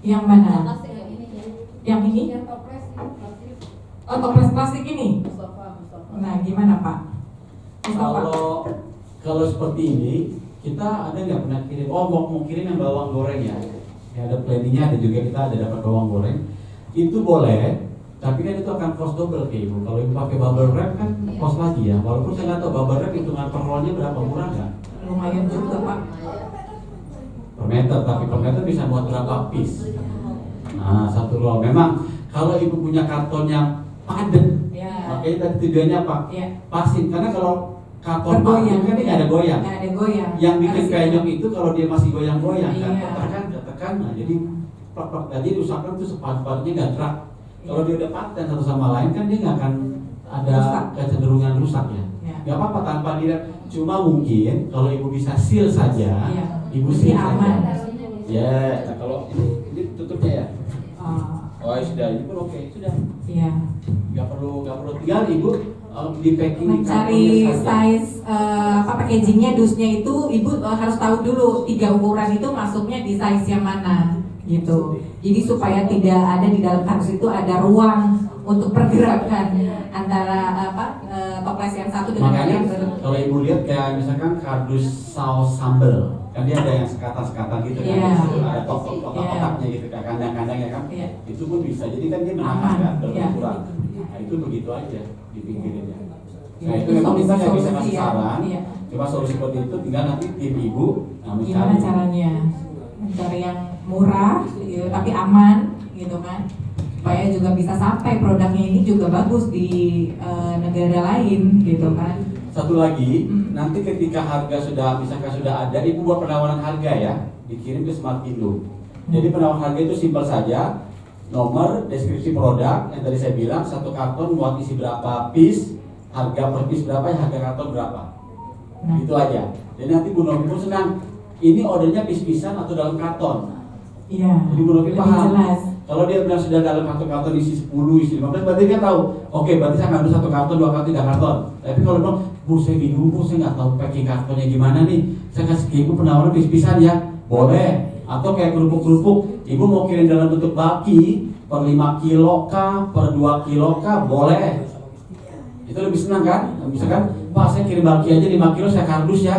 Yang mana? Yang ini? Yang toples plastik. Oh, toples plastik ini? Mustafa. Nah, gimana Pak? Mustafa? Kalau seperti ini, kita ada nggak pernah kirim? Oh, mau kirim yang bawang goreng ya? Ya ada planningnya, ada juga kita ada dapat bawang goreng. Itu boleh, tapi kan itu akan cost double ke ibu. Kalau ibu pakai bubble wrap kan cost lagi ya. Walaupun saya nggak tahu bubble wrap hitungan per rollnya berapa, murah nggak? Lumayan juga Pak. Per meter, tapi per meter bisa buat berapa piece? Nah, satu roll. Memang kalau ibu punya kartonnya padat, Ya. makanya tadi tujuannya apa? Ya. Pasin, karena kalau karton Bergoyang. padat kan ini ada goyang. Nggak ada goyang. Yang bikin Harus penyok itu kalau dia masih goyang-goyang kan, Iya. tekan, nah jadi plak-plak tadi usahakan tuh sepat-sepatnya nggak gerak. Kalau dia udah paten satu sama lain kan dia nggak akan ada Rusak. kecenderungan rusak ya. Ya. Nggak apa-apa tanpa dilihat. Cuma mungkin kalau ibu bisa seal saja, Iya. ibu Lebih seal aman. saja. Ya, nah kalau ini tutupnya ya. Oh, Oh ya sudah, ini pun oke, sudah. iya. Nggak perlu tinggal ibu di packing di Mencari kartonnya saja. size packagingnya, dusnya itu ibu harus tahu dulu 3 ukuran itu masuknya di size yang mana gitu. Jadi supaya tidak ada di dalam kardus itu ada ruang untuk pergerakan antara toples yang satu dengan Makanya yang lain. kalau ibu lihat kayak misalkan kardus saus sambal, kan dia ada yang sekatan-sekatan gitu kan, Iya. ada kotak-kotaknya gitu kan, kandang-kandangnya kan, Iya. itu pun bisa. Jadi kan dia menahan Aman, kan, iya. berkurang. Nah itu begitu aja dipinggirinnya. Iya, Nah itu itu memang kita nggak bisa solusi kasih ya. saran, Iya. cuma solusi seperti itu tinggal nanti tim ibu Gimana caranya mencari yang murah gitu, tapi aman gitu kan, supaya juga bisa sampai produknya ini juga bagus di negara lain gitu kan. Satu lagi, nanti ketika harga misalkan sudah ada, ibu buat penawaran harga ya, dikirim ke Smartindo. Jadi penawaran harga itu simpel saja, nomor, deskripsi produk, yang tadi saya bilang, satu karton muat isi berapa piece, harga per piece berapa, harga karton berapa. Nah. Itu aja. Jadi nanti Bu Novi pun senang, ini ordernya piece-piecean atau dalam karton. Iya. Jadi Bu Novi Lebih paham. jelas. Kalau dia bilang sudah dalam satu karton isi 10, isi 15, berarti dia tahu. Oke, berarti saya ngambil satu karton, 2 karton, 3 karton. Tapi kalau bilang, Bu saya bingung, Bu saya nggak tahu packing kartonnya gimana nih. Saya kasih ke ibu penawaran pisan ya, boleh. Atau kayak kerupuk-kerupuk, ibu mau kirim dalam bentuk baki per 5 kilo kah, per 2 kilo kah, boleh. Itu lebih senang kan? Misalkan, Pak saya kirim baki aja 5 kilo, saya kardus ya,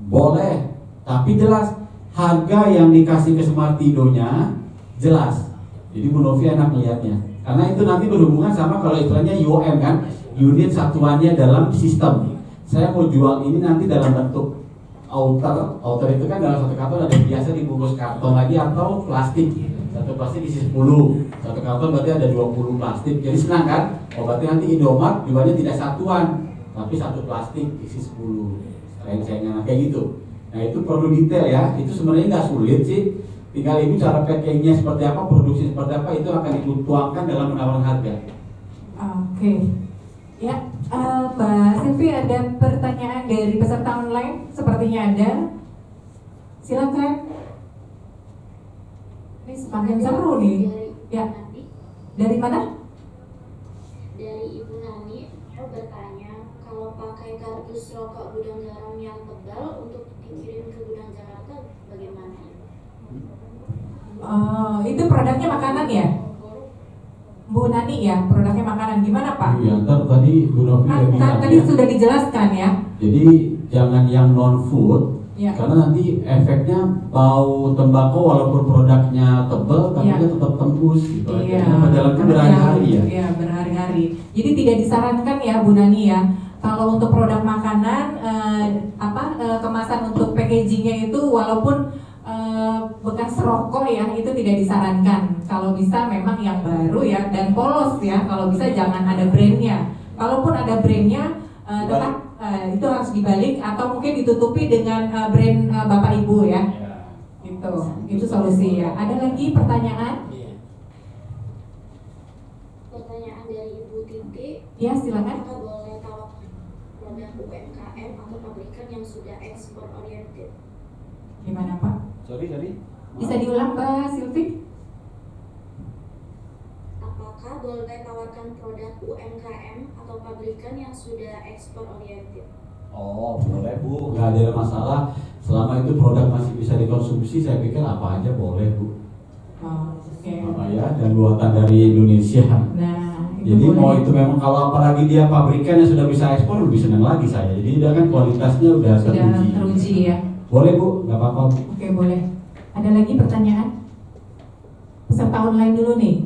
boleh. Tapi jelas harga yang dikasih ke Smartindo-nya jelas. Jadi Bu Novi enak melihatnya. Karena itu nanti berhubungan sama kalau istilahnya UOM kan, unit satuannya dalam sistem. Saya mau jual ini nanti dalam bentuk outer. Outer itu kan dalam satu karton ada biasa dibungkus karton lagi atau plastik. Satu plastik isi 10. Satu karton berarti ada 20 plastik. Jadi senang kan? Oh berarti nanti Indomaret jualnya tidak satuan, tapi satu plastik isi 10. Sayang-sayangnya kayak gitu. Nah itu perlu detail ya. Itu sebenarnya nggak sulit sih. Tinggal ibu cara packingnya seperti apa, produksi seperti apa, itu akan dituangkan dalam penawaran harga. Oke. Ya, Mbak Silvi ada pertanyaan dari peserta online? Sepertinya ada. Silakan. Ini semakin seru nih. Ya. Dari mana? Dari Ibu Nani, aku bertanya, kalau pakai kardus rokok gudang garam yang tebal untuk dikirim ke gudang Jakarta, bagaimana? Itu produknya makanan ya? Bu Nani ya, produknya makanan. Gimana Pak? Iya, ntar tadi Bu Novi udah bilang Tadi ya. sudah dijelaskan ya. Jadi jangan yang non food, Ya. karena nanti efeknya bau tembakau walaupun produknya tebal, tapi Ya. dia tetap tembus gitu. Iya. Karena menjalankan berhari-hari ya. Iya, berhari-hari. Jadi tidak disarankan ya Bu Nani ya. Kalau untuk produk makanan, kemasan untuk packagingnya itu walaupun bekas rokok ya, itu tidak disarankan. Kalau bisa memang yang baru ya dan polos ya. Kalau bisa jangan ada brandnya. Kalaupun ada brandnya, tetap itu harus dibalik atau mungkin ditutupi dengan brand Bapak Ibu ya. Gitu. Itu solusi ya. Ada lagi pertanyaan? Pertanyaan dari Ibu Titi, Ya, silakan. apakah boleh tawarkan produk UMKM atau pabrikan yang sudah ekspor oriented? Gimana Pak? Sorry. Bisa diulang Mbak Silvi? Apakah boleh tawarkan produk UMKM atau pabrikan yang sudah ekspor oriented? Oh boleh Bu, nggak ada masalah. Selama itu produk masih bisa dikonsumsi, saya pikir apa aja boleh Bu. Oh, oke. Ya, dan buatan dari Indonesia. Nah, Jadi boleh. mau itu memang kalau apalagi dia pabrikan yang sudah bisa ekspor lebih senang lagi saya. Jadi dia kan kualitasnya udah Sudah teruji ya. Boleh Bu, nggak apa-apa Bu. Oke, boleh. Ada lagi pertanyaan? Peserta online dulu nih.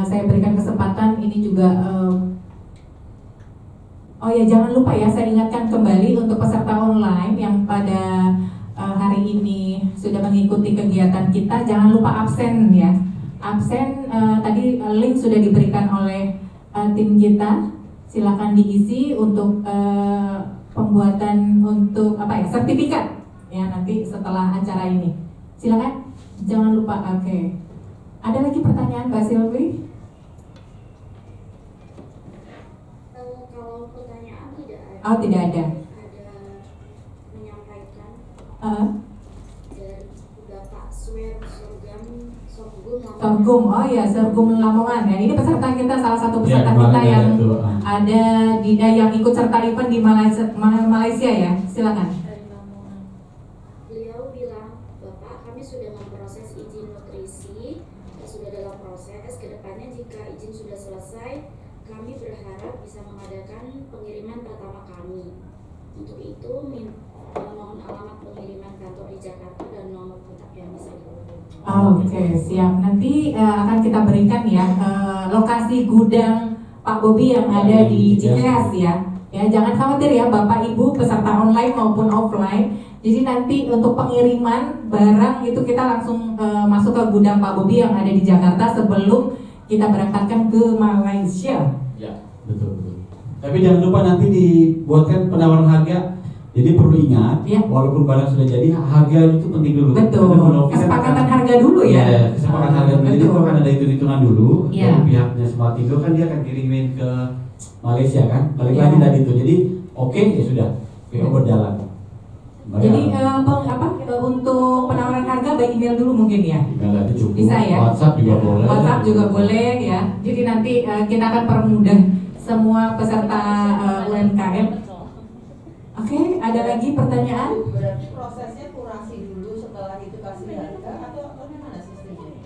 Saya berikan kesempatan ini juga. Oh ya, jangan lupa ya, saya ingatkan kembali untuk peserta online yang pada hari ini sudah mengikuti kegiatan kita, jangan lupa absen ya. Absen tadi link sudah diberikan oleh tim kita. Silakan diisi untuk pembuatan untuk apa ya, sertifikat ya nanti setelah acara ini. Silakan, jangan lupa. Oke. Ada lagi pertanyaan Mbak Silvi? Kalau pertanyaan tidak ada. Oh, tidak ada. Ada menyampaikan dari Bapak Swer Sorghum Sorghum, oh ya, Sorghum Lamongan ya. Ini peserta kita, salah satu peserta kemarin kita yang ada itu, ada di yang ikut serta event di Malaysia ya. Silakan. Beliau bilang, Bapak, kami sudah memproses izin nutrisi, sudah dalam proses. Kedepannya jika izin sudah selesai, kami berharap bisa mengadakan pengiriman pertama kami. Untuk itu, mohon alamat pengiriman kantor di Jakarta dan nomor kontak yang bisa dihubungi. Oke, siap. Nanti akan kita berikan ya lokasi gudang Pak Bobi yang ada di Cikeas ya. Ya, jangan khawatir ya Bapak Ibu peserta online maupun offline. Jadi nanti untuk pengiriman barang itu kita langsung masuk ke gudang Pak Bobi yang ada di Jakarta sebelum kita berangkatkan ke Malaysia. Ya, betul. Tapi jangan lupa nanti dibuatkan penawaran harga. Jadi perlu ingat, Ya. walaupun barang sudah jadi, harga itu penting dulu. Betul. Karena Bu Novi kan Kesepakatan akan- harga dulu ya. Ya, kesepakatan harga dulu. Jadi Betul. itu akan ada hitung-hitungan dulu. Ya. Dari pihaknya Smartindo kan dia akan kirimin ke Malaysia kan. Balik Ya. lagi tadi itu. Jadi oke ya sudah, PO berjalan. Jadi untuk penawaran harga by email dulu mungkin ya. Email aja cukup. Bisa ya? WhatsApp juga boleh. WhatsApp juga boleh ya. Jadi nanti kita akan permudah semua peserta UMKM. Oke, ada lagi pertanyaan? Berarti prosesnya kurasi dulu, setelah itu kasih harga atau bagaimana sistemnya?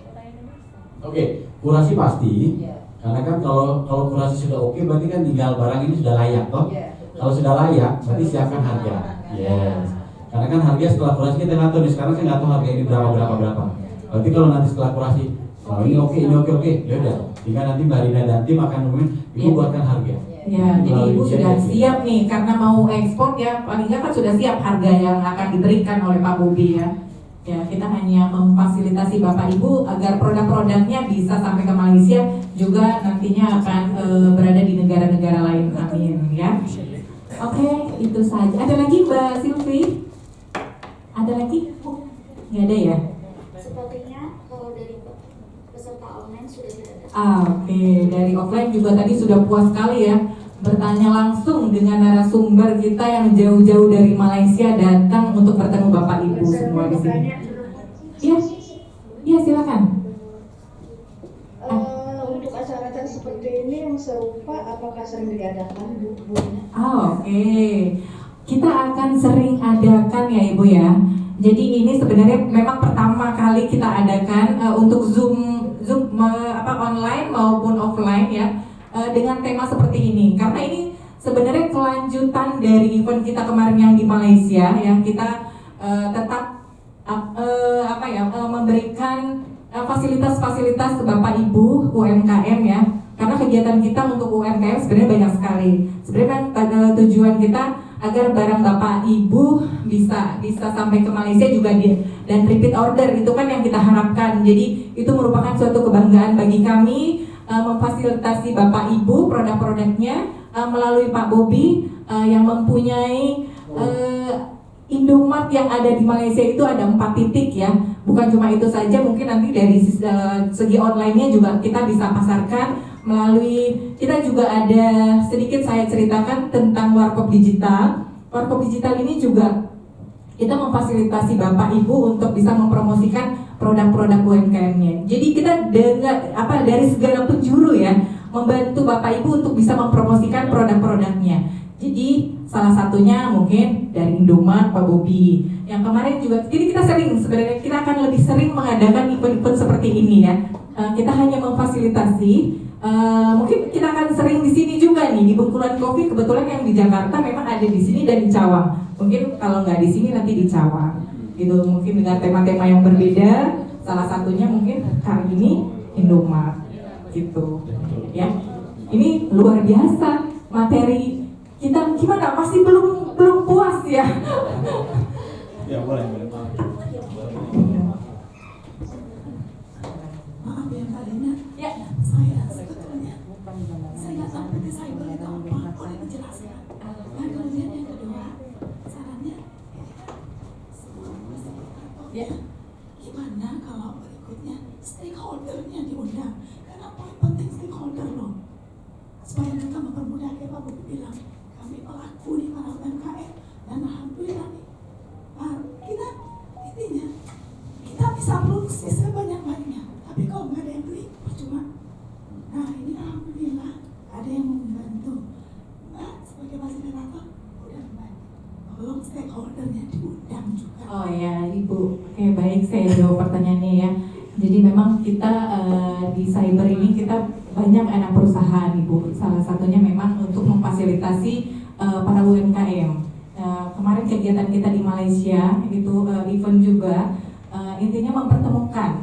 Oke, kurasi pasti. Ya. Karena kan kalau kurasi sudah oke, berarti kan tinggal barang ini sudah layak toh. Ya, betul. Kalau sudah layak, berarti siapkan harga. Yes. Karena kan harga setelah kurasi kita nggak tahu nih. Sekarang saya nggak tahu harga ini berapa. Berarti kalau nanti setelah kurasi, oh ini oke, ya udah. Jika nanti Mbak Rina dan tim akan ngomongin, ibu Iya. buatkan harga. Ya, jadi Ibu sudah siap nih karena mau ekspor ya, paling nggak kan sudah siap harga yang akan diberikan oleh Pak Bobi ya. Ya, kita hanya memfasilitasi Bapak Ibu agar produk-produknya bisa sampai ke Malaysia, juga nantinya akan berada di negara-negara lain. Amin ya. Oke, itu saja. Ada lagi Mbak Silvi? Ada lagi? Oh, nggak ada ya? Sepertinya kalau dari peserta online sudah tidak ada. Oke, dari offline juga tadi sudah puas sekali ya bertanya langsung dengan narasumber kita yang jauh-jauh dari Malaysia datang untuk bertemu Bapak Ibu semua di sini. Iya, iya silakan. Untuk acara-acara seperti ini yang serupa apakah sering diadakan Bu? Oke, kita akan sering adakan ya Ibu ya. Jadi ini sebenarnya memang pertama kali kita adakan untuk Zoom online maupun offline ya dengan tema seperti ini. Karena ini sebenarnya kelanjutan dari event kita kemarin yang di Malaysia yang kita tetap memberikan fasilitas-fasilitas Bapak Ibu UMKM ya. Karena kegiatan kita untuk UMKM sebenarnya banyak sekali. Sebenarnya kan tujuan kita agar barang Bapak Ibu bisa sampai ke Malaysia juga dan repeat order itu kan yang kita harapkan. Jadi itu merupakan suatu kebanggaan bagi kami memfasilitasi Bapak Ibu produk-produknya melalui Pak Bobi yang mempunyai Indomart yang ada di Malaysia itu ada 4 titik ya. Bukan cuma itu saja, mungkin nanti dari segi online-nya juga kita bisa pasarkan melalui, kita juga ada sedikit saya ceritakan tentang Warkop Digital. Warkop Digital ini juga kita memfasilitasi Bapak Ibu untuk bisa mempromosikan produk-produk UMKM-nya. Jadi kita dari segala penjuru ya membantu Bapak Ibu untuk bisa mempromosikan produk-produknya. Jadi salah satunya mungkin dari Indomart Pak Bobi. Yang kemarin juga, jadi kita sering sebenarnya kita akan lebih sering mengadakan event-event seperti ini ya. Kita hanya memfasilitasi. Mungkin kita akan sering di sini juga nih di Bengkulan Coffee. Kebetulan yang di Jakarta memang ada di sini dan di Cawang. Mungkin kalau nggak di sini nanti di Cawang. Gitu mungkin dengan tema-tema yang berbeda. Salah satunya mungkin hari ini Indomaret gitu. Ya, ini luar biasa materi kita. Gimana? Masih belum puas ya? Ya boleh. Maaf ya Mbak Lena, Ya. saya sebetulnya saya nggak tahu PT Cyber itu apa, boleh dijelaskan. Dan kemudian yang kedua, sarannya Ya. gimana kalau berikutnya stakeholdernya diundang? Karena poin penting stakeholder loh, supaya mereka mempermudah kayak Pak Buku bilang, kami pelaku di para UMKM dan alhamdulillah nih, kita intinya kita bisa produksi sebanyak-banyaknya. Tapi kalau nggak ada yang beli, percuma. Nah ini alhamdulillah ada yang mau membantu. Mbak sebagai fasilitator udah membantu. Tolong stakeholdernya diundang juga. Oh ya Ibu, oke baik saya jawab pertanyaannya ya. Jadi memang kita di cyber ini kita banyak anak perusahaan Ibu. Salah satunya memang untuk memfasilitasi para UMKM. Kemarin kegiatan kita di Malaysia itu event juga intinya mempertemukan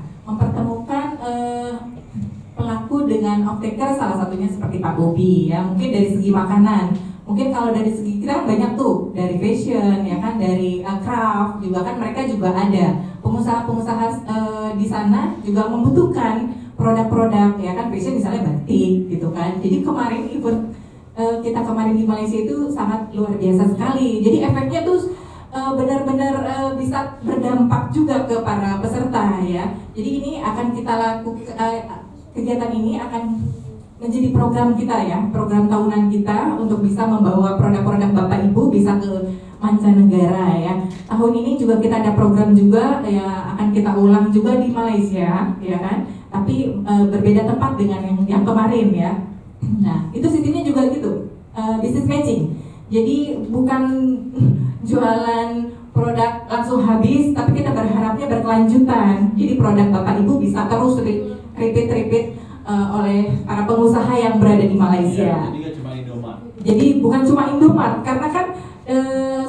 pelaku dengan off-taker, salah satunya seperti Pak Bobi ya, mungkin dari segi makanan, mungkin kalau dari segi kita banyak tuh dari fashion ya kan, dari craft juga kan, mereka juga ada pengusaha-pengusaha di sana juga membutuhkan produk-produk ya kan, fashion misalnya batik gitu kan. Jadi kemarin event kita kemarin di Malaysia itu sangat luar biasa sekali. Jadi efeknya tuh benar-benar bisa berdampak juga ke para peserta ya. Jadi ini akan kita lakukan, kegiatan ini akan menjadi program kita ya, program tahunan kita untuk bisa membawa produk-produk Bapak Ibu bisa ke mancanegara ya. Tahun ini juga kita ada program juga ya, akan kita ulang juga di Malaysia ya kan. Tapi berbeda tempat dengan yang kemarin ya. Nah, itu sistemnya juga gitu, business matching. Jadi bukan jualan produk langsung habis, tapi kita berharapnya berkelanjutan. Jadi produk Bapak Ibu bisa terus repeat oleh para pengusaha yang berada di Malaysia. Jadi nggak cuma Indomaret. Jadi bukan cuma Indomaret, karena kan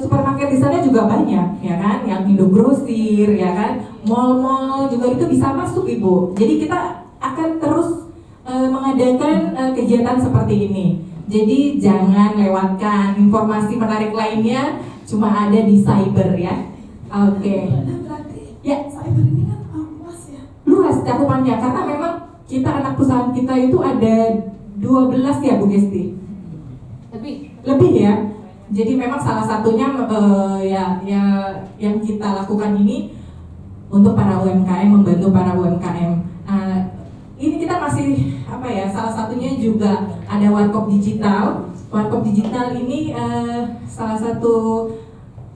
supermarket di sana juga banyak, ya kan? Yang Indogrosir, ya kan? Mall-mall juga itu bisa masuk Ibu. Jadi kita akan terus mengadakan kegiatan seperti ini. Jadi jangan lewatkan informasi menarik lainnya, cuma ada di cyber ya. Oke. Dan berarti Ya. cyber ini kan luas ya. Luas cakupannya karena memang kita anak perusahaan kita itu ada 12 ya Bu Gesti. Lebih ya. Jadi memang salah satunya ya yang kita lakukan ini untuk para UMKM, membantu para UMKM. Ini kita masih apa ya? Salah satunya juga ada warkop digital. Warkop digital ini salah satu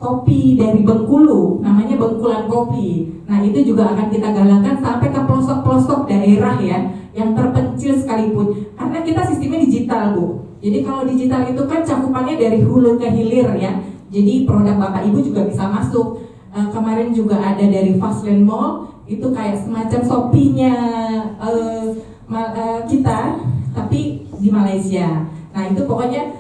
kopi dari Bengkulu, namanya Bengkulan Kopi. Nah itu juga akan kita galakkan sampai ke pelosok-pelosok daerah ya, yang terpencil sekalipun. Karena kita sistemnya digital Bu. Jadi kalau digital itu kan cakupannya dari hulu ke hilir ya. Jadi produk Bapak Ibu juga bisa masuk. Kemarin juga ada dari Fastland Mall, itu kayak semacam Shopee-nya kita, tapi di Malaysia. Nah itu pokoknya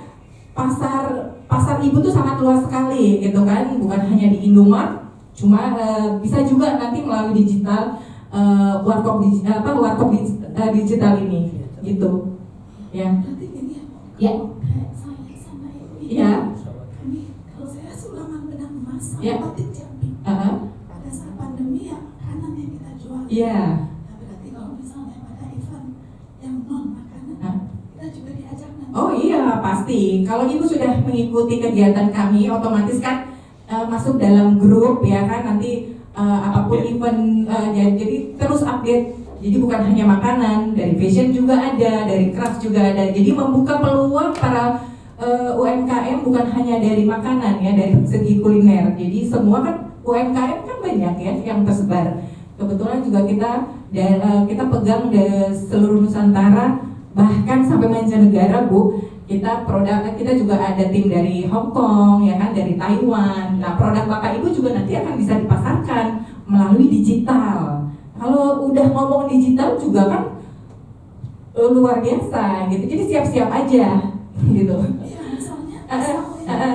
pasar Ibu tuh sangat luas sekali gitu kan, bukan hanya di Indomaret, cuma bisa juga nanti melalui digital warkop digital ini gitu ya. Berarti gini ya, Ya. kayak saya sama Ibu ini, Ya. kami kalau saya Sulaiman Benang Emas sama Ya. Batik Jambi. Pada saat pandemi ya makanan yang kita jual. Iya. Nah, berarti kalau misalnya pada event yang non makanan, kita juga diajak nanti. Oh iya pasti. Kalau Ibu sudah mengikuti kegiatan kami, otomatis kan masuk dalam grup ya kan, nanti apapun event jadi terus update. Jadi bukan hanya makanan, dari fashion juga ada, dari craft juga ada. Jadi membuka peluang para UMKM bukan hanya dari makanan ya, dari segi kuliner. Jadi semua kan UMKM kan banyak ya yang tersebar. Kebetulan juga kita pegang di seluruh Nusantara, bahkan sampai mancanegara Bu. Kita juga ada tim dari Hong Kong ya kan, dari Taiwan. Nah, produk Bapak Ibu juga nanti akan bisa dipasarkan melalui digital. Kalau udah ngomong digital juga kan luar biasa gitu. Jadi siap-siap aja gitu. Iya, misalnya kan ada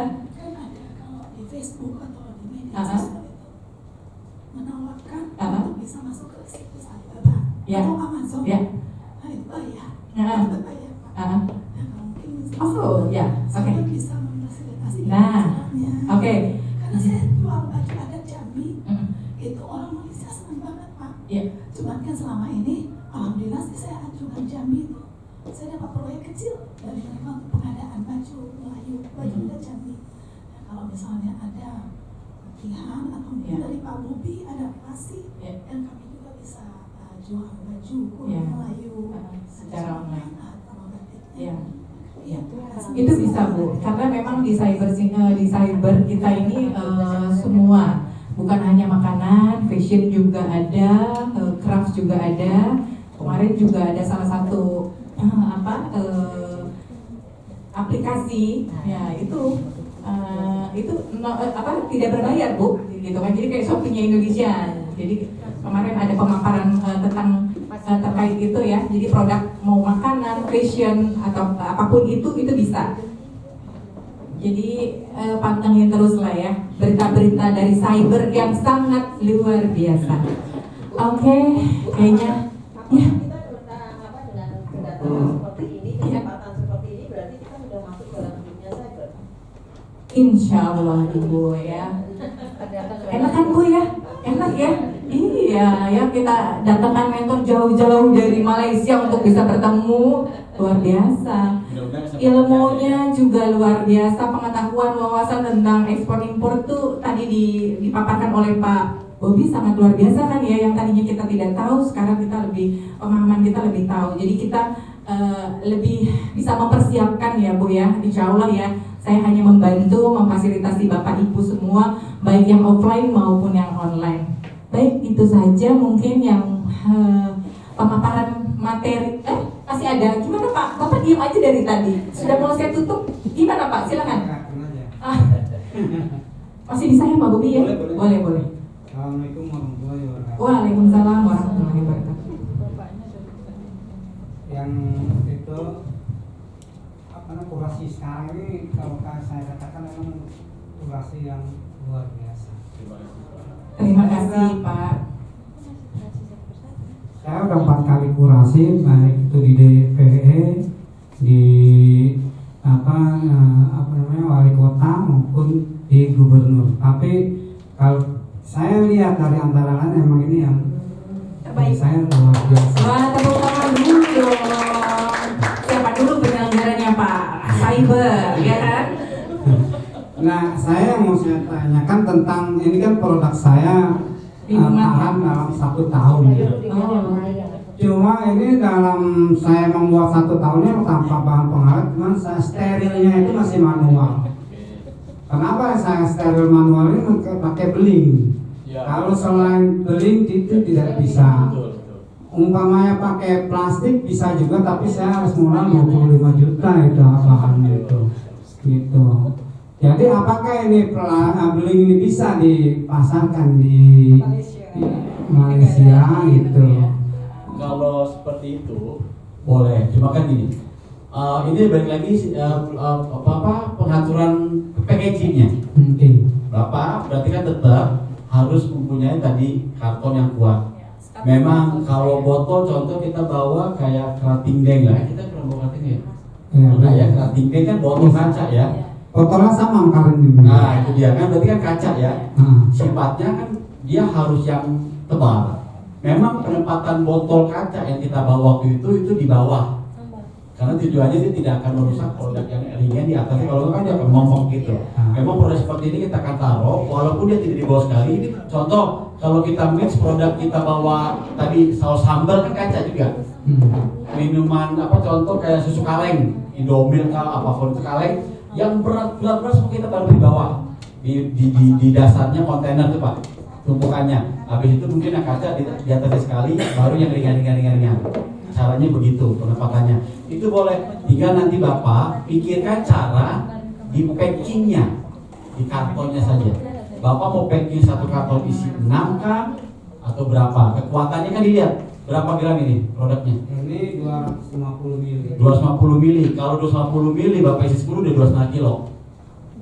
kalau di Facebook atau di media sosial itu menawarkan untuk bisa masuk ke situs Alibaba atau Amazon. Ya. Nah itu bayar. Ya. Itu bayar. Uh-huh. Oh ya, oke. Saya bisa memfasilitasi Nah, caranya. oke. Karena saya jual baju adat Jambi, itu orang Malaysia senang banget Pak. Ya. Cuman kan selama ini, alhamdulillah sih saya ajukan Jambi itu, saya dapat proyek kecil dari mereka untuk pengadaan baju Melayu, baju adat Jambi. Nah, kalau misalnya ada latihan atau mungkin Ya. dari Pak Bobi ada relasi, Ya. dan kami juga bisa jual baju Ya. Melayu Secara online. atau batiknya. Ya. Iya, Itu bisa Bu, karena memang di cyber kita ini semua, bukan hanya makanan, fashion juga ada, craft juga ada. Kemarin juga ada salah satu aplikasi, ya itu tidak berbayar Bu, gitu kan. Jadi kayak Shopee-nya Indonesia. Jadi kemarin ada pemaparan tentang terkait itu ya. Jadi produk mau makanan, fashion atau apapun itu bisa. Jadi pantengin terus lah ya berita-berita dari cyber yang sangat luar biasa. Oke, kayaknya ya. Dengan kedatangan seperti ini, kesempatan seperti ini, berarti kita sudah masuk ke dalam dunia cyber. Insya Allah Ibu ya. Enak kan Bu ya? Enak ya? Iya ya, kita datangkan mentor jauh-jauh dari Malaysia untuk bisa bertemu. Luar biasa. Ilmunya juga luar biasa, pengetahuan wawasan tentang ekspor impor tuh tadi dipaparkan oleh Pak Bobi sangat luar biasa kan ya, yang tadinya kita tidak tahu sekarang kita pemahaman kita lebih tahu. Jadi kita lebih bisa mempersiapkan ya Bu ya, insya Allah ya. Saya hanya membantu memfasilitasi Bapak Ibu semua, baik yang offline maupun yang online. Baik, itu saja mungkin yang pemaparan materi. Masih ada, gimana Pak? Bapak diam aja dari tadi. Sudah mau saya tutup, gimana Pak? Silakan. Masih bisa ya Pak Bobi ya? Boleh. Assalamualaikum warahmatullahi wabarakatuh. Waalaikumsalam warahmatullahi wabarakatuh. Yang itu kurasi sekarang ini kalau saya katakan memang kurasi yang luar biasa. Terima kasih Pak. Saya udah 4 kali kurasi, baik itu di DPE, di wali kota maupun di gubernur. Tapi kalau saya lihat dari antara lain emang ini yang Terbaik. Saya luar biasa. Wah, tepuk tangan dulu dong. Siapa dulu penyelenggaranya Pak? Cyber, ya kan? Nah, saya mau saya tanyakan tentang ini kan produk saya tahan dalam 1 tahun. Oh. Cuma ini dalam saya membuat 1 tahunnya tanpa bahan pengawet, cuman saya sterilnya itu masih manual. Kenapa saya steril manual ini pakai beling? Ya. Kalau selain beling itu tidak bisa. Umpamanya pakai plastik bisa juga, tapi saya harus modal 25 juta itu bahannya itu. Gitu. Jadi apakah ini beling ini bisa dipasarkan di Malaysia gitu? Kalau seperti itu boleh, cuma kan gini. Ini balik lagi pengaturan packagingnya. Bapak berarti kan tetap harus mempunyai tadi karton yang kuat. Memang kalau botol contoh kita bawa kayak kerating deng lah, kita pernah bawa kerating ya? Enggak ya, kerating deng kan botol kaca ya. Botolnya sama kalian ini. Nah itu dia kan berarti kan kaca ya. Sifatnya kan dia harus yang tebal. Memang penempatan botol kaca yang kita bawa waktu itu di bawah. Karena tujuannya dia tidak akan merusak produk yang ringan di atasnya. Kalau itu kan dia akan ngomong gitu. Memang produk seperti ini kita akan taruh, walaupun dia tidak di bawah sekali. Contoh, kalau kita mix produk kita bawa tadi saus sambal kan kaca juga. Minuman contoh kayak susu kaleng, Indomil apapun itu kaleng, yang berat semua kita taruh di bawah, di dasarnya kontainer tuh Pak, tumpukannya. Habis itu mungkin yang kaca di atasnya sekali, baru yang ringan. Caranya begitu penempatannya. Itu boleh. Tinggal nanti Bapak pikirkan cara di packingnya, di kartonnya saja. Bapak mau packing satu karton isi 6 kah atau berapa? Kekuatannya kan dilihat. Berapa gram ini produknya? Ini 250 mili. 250 mili. Kalau 250 mili Bapak isi 10 udah 2,5 kilo.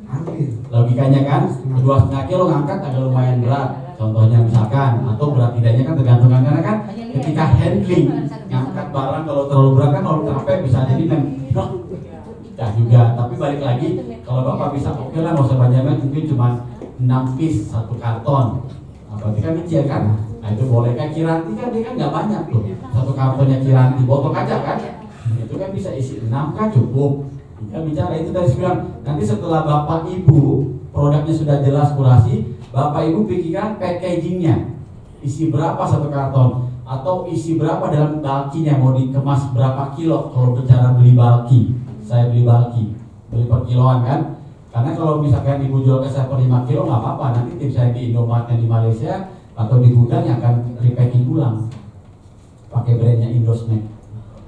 Hampir. Logikanya kan 2,5 kilo ngangkat agak lumayan berat. Contohnya misalkan, atau berat tidaknya kan tergantung, karena kan ketika handling ngangkat barang kalau terlalu berat kan kalau capek bisa jadi ya juga. Tapi balik lagi, kalau Bapak bisa oke lah, nggak usah banyak, mungkin cuma 6 piece satu karton. Nah, berarti kan kecil kan? Nah itu boleh. Kayak Kiranti kan dia kan nggak banyak tuh, satu kartonnya Kiranti botol kaca kan? Itu kan bisa isi 6 kan cukup. Kita bicara itu dari sekarang. Nanti setelah Bapak Ibu produknya sudah jelas kurasi, Bapak Ibu pikirkan packagingnya, isi berapa satu karton, atau isi berapa dalam bulkinya, mau dikemas berapa kilo. Kalau bicara beli bulky, saya beli bulky, beli per kiloan kan. Karena kalau misalkan Ibu jual ke saya per 5 kilo nggak apa-apa, nanti tim saya di Indomaretnya di Malaysia atau di gudang yang akan repacking ulang pakai brandnya Indosnack.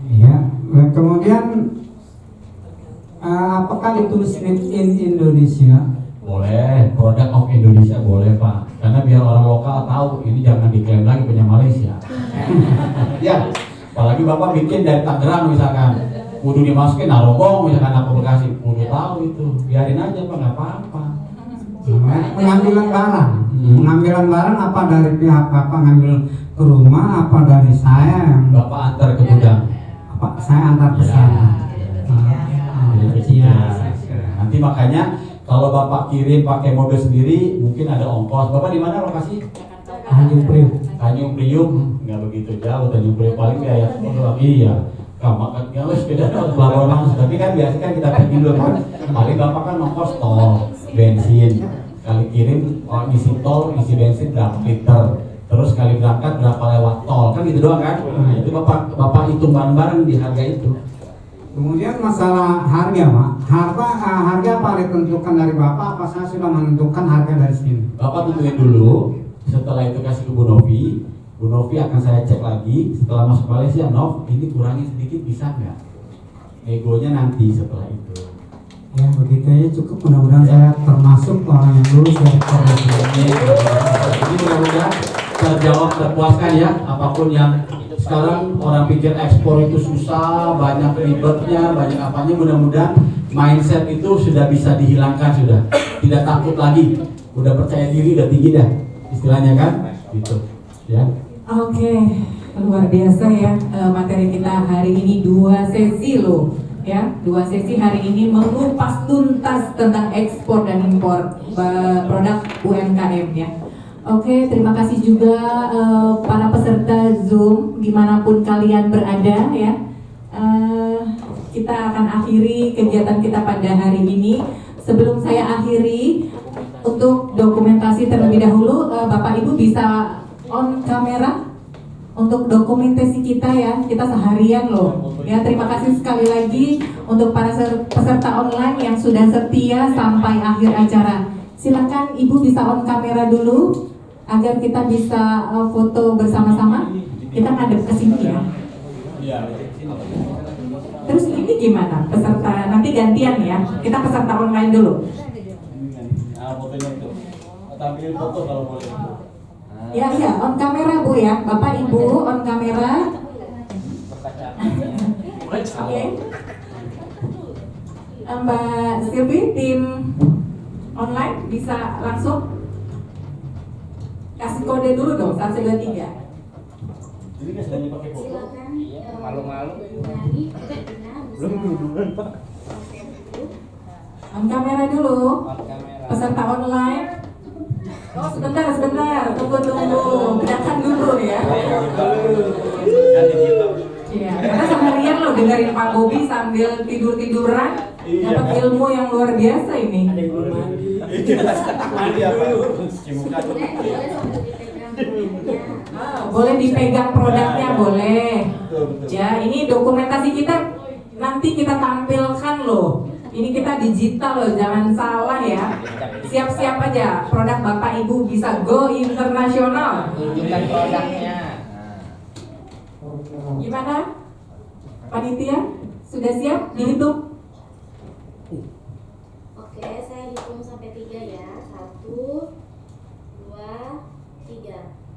Iya. Kemudian apakah ditulis made in Indonesia? Boleh, produk of Indonesia boleh Pak. Karena biar orang lokal tahu, ini jangan diklaim lagi punya Malaysia. Ya, apalagi Bapak bikin dari Tangerang misalkan, kudu dimasukin Narogong misalkan apa Bekasi, kudu tahu itu. Biarin aja Pak, nggak apa-apa. Pengambilan barang. Pengambilan barang apa dari pihak Bapak ngambil ke rumah, apa dari saya yang Bapak antar ke gudang. apa saya antar ke sana. Iya. Nanti makanya kalau Bapak kirim pakai mobil sendiri mungkin ada ongkos. Bapak di mana lokasi? Tanjung Priok. Tanjung Priok. Nggak begitu jauh Tanjung Priok, paling kayak iya. Kamu kan sepeda pelabuhan langsung. Tapi kan biasanya kan kita packing dulu kan. Paling Bapak kan ongkos tol, bensin. Kali kirim isi tol, isi bensin berapa liter. Terus kali berangkat berapa lewat tol. Kan gitu doang kan? Nah, itu Bapak hitung bareng-bareng di harga itu. Kemudian masalah harga, Pak. Harga apa ditentukan dari Bapak? Apa saya sudah menentukan harga dari sini? Bapak tentuin dulu. Setelah itu kasih ke Bu Novi. Bu Novi akan saya cek lagi. Setelah masuk Malaysia, Nov, ini kurangin sedikit bisa nggak? Negonya nanti setelah itu. Ya begitu aja cukup. Mudah-mudahan saya termasuk orang yang lulus dari Polres. Ini mudah-mudahan terjawab, terpuaskan ya. Apapun yang sekarang orang pikir ekspor itu susah, banyak ribetnya, banyak apanya. Mudah-mudahan mindset itu sudah bisa dihilangkan, sudah tidak takut lagi, udah percaya diri, udah tinggi dah istilahnya kan, gitu ya. Oke, luar biasa ya materi kita hari ini, 2 sesi loh ya, 2 sesi hari ini mengupas tuntas tentang ekspor dan impor produk UMKM ya. Oke, terima kasih juga para peserta Zoom dimanapun kalian berada ya. Kita akan akhiri kegiatan kita pada hari ini. Sebelum saya akhiri, untuk dokumentasi terlebih dahulu, Bapak Ibu bisa on kamera untuk dokumentasi kita ya. Kita seharian loh ya. Terima kasih sekali lagi untuk para peserta online yang sudah setia sampai akhir acara. Silakan Ibu bisa on kamera dulu agar kita bisa foto bersama-sama. Kita ngadep ke sini ya. Terus ini gimana? Peserta nanti gantian ya. Kita peserta online dulu. Fotonya itu. Tampilin foto kalau boleh. Ya, on kamera Bu ya. Bapak Ibu on kamera. Oke. Mbak Silvi, tim online bisa langsung kasih kode dulu dong, 1, 2, 3. Ini kan sedang pakai foto. Silakan. Malu-malu. Nani, Rina, Belum duluan Pak. On kamera dulu. Peserta online. Oh sebentar, tunggu. Bedakan dulu ya. Iya, karena seharian lo dengerin Pak Bobi sambil tidur-tiduran, dapat ilmu yang luar biasa ini. Boleh dipegang produknya, boleh. Ya, ini dokumentasi kita nanti kita tampilkan loh. Ini kita digital loh, jangan salah ya. Siap-siap aja, produk Bapak Ibu bisa go internasional. Tunjukkan produknya. Gimana? Panitia sudah siap dihitung? Oke, saya hitung sampai 3 ya. 1, 2, 3.